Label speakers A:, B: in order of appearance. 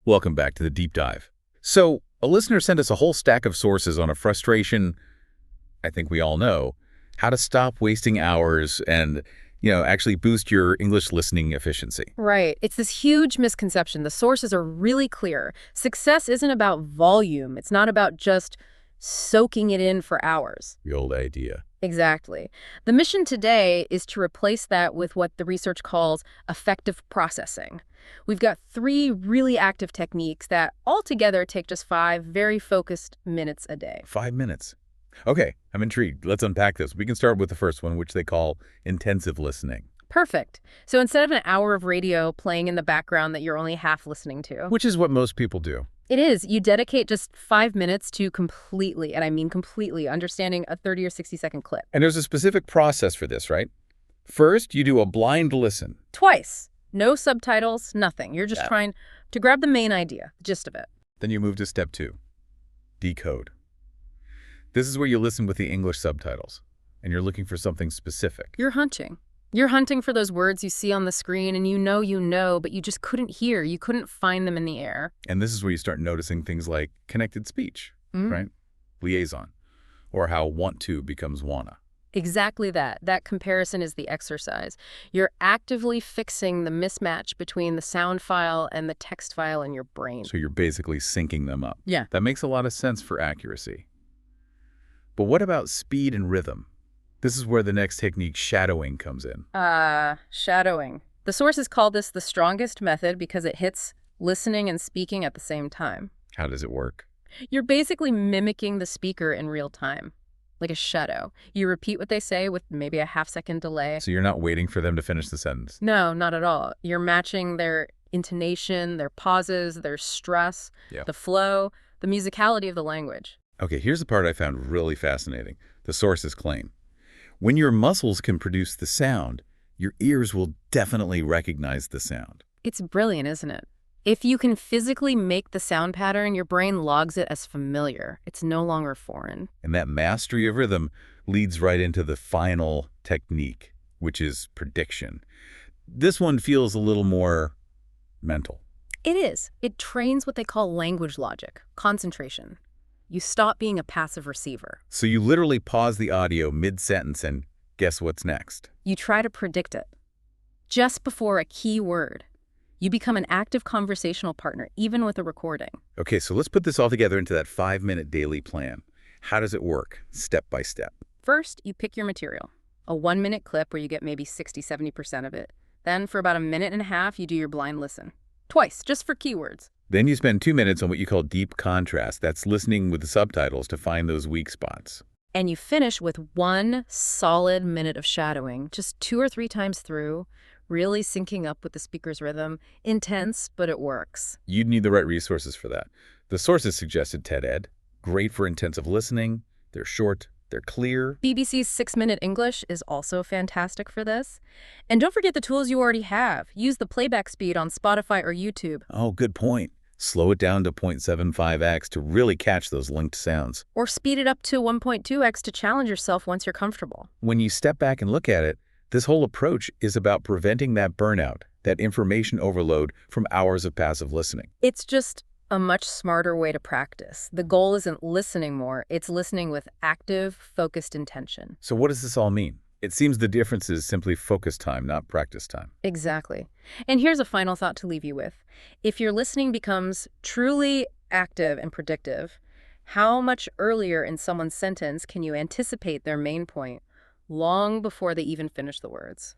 A: Welcome back to the deep dive. So, a listener sent us a whole stack of sources on a frustration, I think we all know, how to stop wasting hours and, actually boost your English listening efficiency.
B: Right. It's this huge misconception. The sources are really clear. Success isn't about volume. It's not about just soaking it in for hours.
A: The old idea.
B: Exactly. The mission today is to replace that with what the research calls effective processing. We've got 3 really active techniques that altogether take just 5 very focused minutes a day.
A: 5 minutes. Okay, I'm intrigued. Let's unpack this. We can start with the first one, which they call intensive listening.
B: Perfect. So instead of an hour of radio playing in the background that you're only half listening to.
A: Which is what most people do.
B: It is. You dedicate just 5 minutes to completely, and I mean completely, understanding a 30 or 60-second clip.
A: And there's a specific process for this, right? First, you do a blind listen.
B: Twice. No subtitles, nothing. You're just trying to grab the main idea, the gist of it.
A: Then you move to step 2, decode. This is where you listen with the English subtitles, and you're looking for something specific.
B: You're hunting. You're hunting for those words you see on the screen, and you know, but you just couldn't hear. You couldn't find them in the air.
A: And this is where you start noticing things like connected speech, right? Liaison, or how want to becomes wanna.
B: Exactly that. That comparison is the exercise. You're actively fixing the mismatch between the sound file and the text file in your brain.
A: So you're basically syncing them up.
B: Yeah.
A: That makes a lot of sense for accuracy. But what about speed and rhythm? This is where the next technique, shadowing, comes in.
B: Shadowing. The sources call this the strongest method because it hits listening and speaking at the same time.
A: How does it work?
B: You're basically mimicking the speaker in real time, like a shadow. You repeat what they say with maybe a half-second delay.
A: So you're not waiting for them to finish the sentence?
B: No, not at all. You're matching their intonation, their pauses, their stress, the flow, the musicality of the language.
A: Okay, here's the part I found really fascinating. The sources claim, when your muscles can produce the sound, your ears will definitely recognize the sound.
B: It's brilliant, isn't it? If you can physically make the sound pattern, your brain logs it as familiar. It's no longer foreign.
A: And that mastery of rhythm leads right into the final technique, which is prediction. This one feels a little more mental.
B: It is. It trains what they call language logic, concentration. You stop being a passive receiver.
A: So you literally pause the audio mid-sentence and guess what's next.
B: You try to predict it. Just before a key word, you become an active conversational partner, even with a recording.
A: Okay, so let's put this all together into that 5-minute daily plan. How does it work, step by step?
B: First, you pick your material. A 1-minute clip where you get maybe 60–70% of it. Then for about a minute and a half, you do your blind listen. Twice, just for keywords.
A: Then you spend 2 minutes on what you call deep contrast. That's listening with the subtitles to find those weak spots.
B: And you finish with 1 solid minute of shadowing, just 2 or 3 times through, really syncing up with the speaker's rhythm. Intense, but it works.
A: You'd need the right resources for that. The sources suggested TED-Ed. Great for intensive listening. They're short. They're clear.
B: BBC's 6-Minute English is also fantastic for this. And don't forget the tools you already have. Use the playback speed on Spotify or YouTube.
A: Oh, good point. Slow it down to 0.75x to really catch those linked sounds.
B: Or speed it up to 1.2x to challenge yourself once you're comfortable.
A: When you step back and look at it, this whole approach is about preventing that burnout, that information overload from hours of passive listening.
B: It's just a much smarter way to practice. The goal isn't listening more, it's listening with active, focused intention.
A: So what does this all mean? It seems the difference is simply focus time, not practice time.
B: Exactly. And here's a final thought to leave you with. If your listening becomes truly active and predictive, how much earlier in someone's sentence can you anticipate their main point long before they even finish the words?